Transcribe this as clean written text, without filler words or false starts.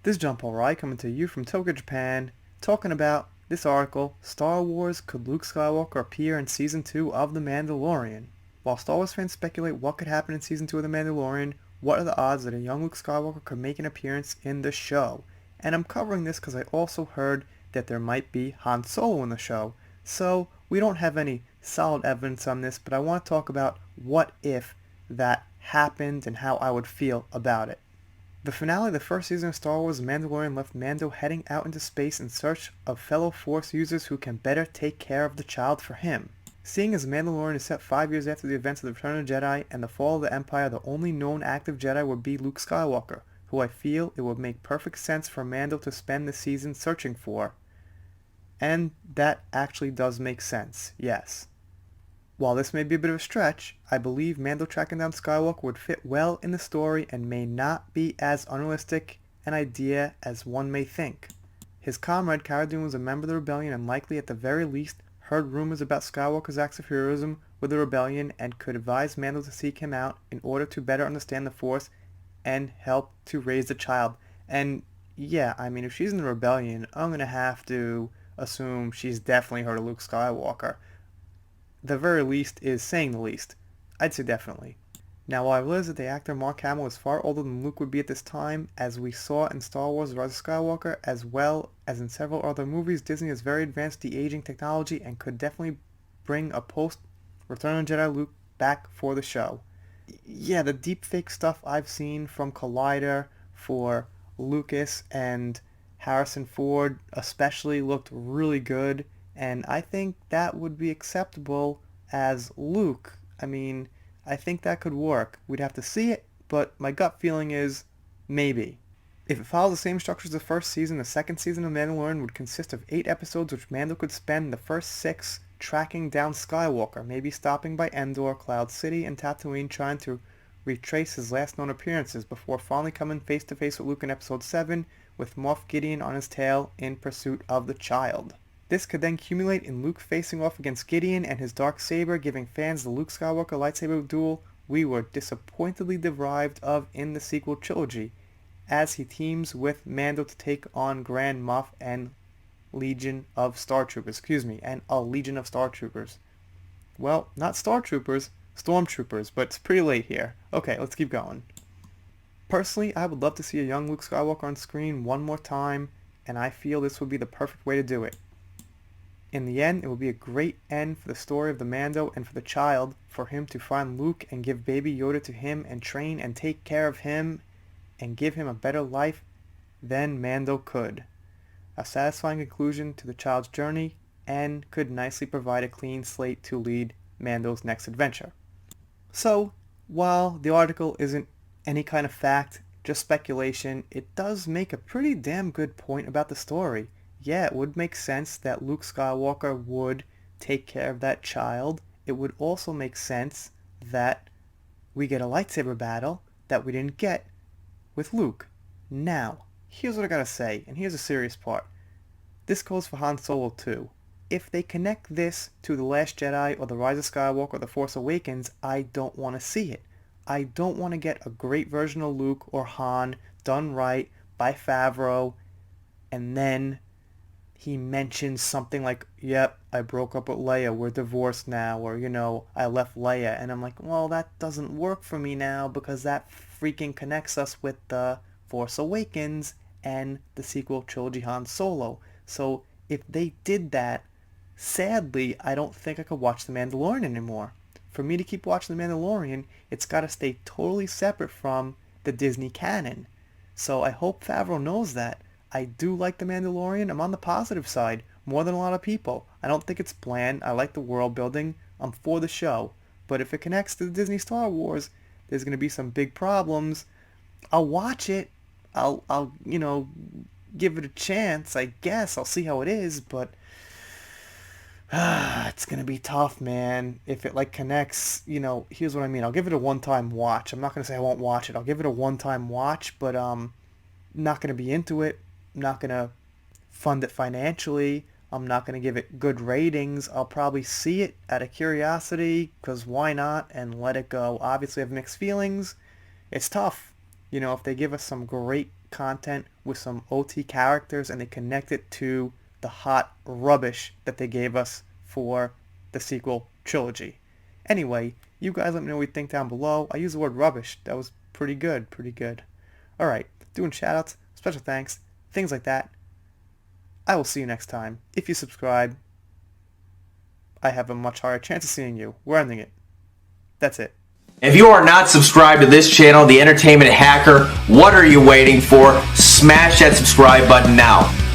This is John Paul Rai coming to you from Tokyo, Japan, talking about this article, Star Wars, Could Luke Skywalker Appear in Season 2 of The Mandalorian? While Star Wars fans speculate what could happen in Season 2 of The Mandalorian, what are the odds that a young Luke Skywalker could make an appearance in the show? And I'm covering this because I also heard that there might be Han Solo in the show, so we don't have any solid evidence on this, but I want to talk about what if that happened and how I would feel about it. The finale of the first season of Star Wars The Mandalorian left Mando heading out into space in search of fellow Force users who can better take care of the child for him. Seeing as Mandalorian is set 5 years after the events of the Return of the Jedi and the fall of the Empire, the only known active Jedi would be Luke Skywalker, who I feel it would make perfect sense for Mando to spend the season searching for. And that actually does make sense, yes. While this may be a bit of a stretch, I believe Mando tracking down Skywalker would fit well in the story and may not be as unrealistic an idea as one may think. His comrade Cara Dune was a member of the rebellion and likely at the very least heard rumors about Skywalker's acts of heroism with the rebellion and could advise Mando to seek him out in order to better understand the Force and help to raise the child. And yeah, I mean, if she's in the rebellion, I'm going to have to assume she's definitely heard of Luke Skywalker. The very least is saying the least. I'd say definitely. Now, while I realize that the actor Mark Hamill is far older than Luke would be at this time, as we saw in Star Wars The Rise of Skywalker, as well as in several other movies, Disney has very advanced de-aging technology and could definitely bring a post-Return of the Jedi Luke back for the show. Yeah, the deepfake stuff I've seen from Collider for Lucas and Harrison Ford especially looked really good, and I think that would be acceptable as Luke. I mean, I think that could work. We'd have to see it, but my gut feeling is maybe. If it follows the same structure as the first season, the second season of Mandalorian would consist of 8 episodes which Mando could spend the first 6 tracking down Skywalker, maybe stopping by Endor, Cloud City, and Tatooine trying to retrace his last known appearances before finally coming face to face with Luke in episode 7 with Moff Gideon on his tail in pursuit of the child. This could then accumulate in Luke facing off against Gideon and his dark saber, giving fans the Luke Skywalker lightsaber duel we were disappointedly deprived of in the sequel trilogy, as he teams with Mando to take on Grand Moff and a Legion of Star Troopers. Well, not Star Troopers, Stormtroopers, but it's pretty late here. Okay, let's keep going. Personally, I would love to see a young Luke Skywalker on screen one more time, and I feel this would be the perfect way to do it. In the end, it will be a great end for the story of the Mando and for the child, for him to find Luke and give baby Yoda to him and train and take care of him and give him a better life than Mando could. A satisfying conclusion to the child's journey and could nicely provide a clean slate to lead Mando's next adventure. So, while the article isn't any kind of fact, just speculation, it does make a pretty damn good point about the story. Yeah, it would make sense that Luke Skywalker would take care of that child. It would also make sense that we get a lightsaber battle that we didn't get with Luke. Now, here's what I gotta say, and here's the serious part. This goes for Han Solo too. If they connect this to The Last Jedi or The Rise of Skywalker or The Force Awakens, I don't want to see it. I don't want to get a great version of Luke or Han done right by Favreau, and then he mentions something like, yep, I broke up with Leia, we're divorced now, or, I left Leia, and I'm like, well, that doesn't work for me now because that freaking connects us with The Force Awakens and the sequel trilogy Han Solo. So if they did that, sadly, I don't think I could watch The Mandalorian anymore. For me to keep watching The Mandalorian, it's got to stay totally separate from the Disney canon. So I hope Favreau knows that. I do like The Mandalorian. I'm on the positive side, more than a lot of people. I don't think it's bland. I like the world building. I'm for the show. But if it connects to the Disney Star Wars, there's going to be some big problems. I'll watch it. I'll give it a chance, I guess. I'll see how it is, but it's going to be tough, man. If it connects, here's what I mean. I'll give it a one-time watch. I'm not going to say I won't watch it. I'll give it a one-time watch, but not going to be into it. I'm not going to fund it financially. I'm not going to give it good ratings. I'll probably see it out of curiosity, because why not, and let it go. Obviously, I have mixed feelings. It's tough. If they give us some great content with some OT characters, and they connect it to the hot rubbish that they gave us for the sequel trilogy. Anyway, you guys let me know what you think down below. I used the word rubbish. That was pretty good, pretty good. Alright, doing shoutouts, special thanks, things like that. I will see you next time. If you subscribe, I have a much higher chance of seeing you. We're ending it. That's it. If you are not subscribed to this channel, The Entertainment Hacker, what are you waiting for? Smash that subscribe button now.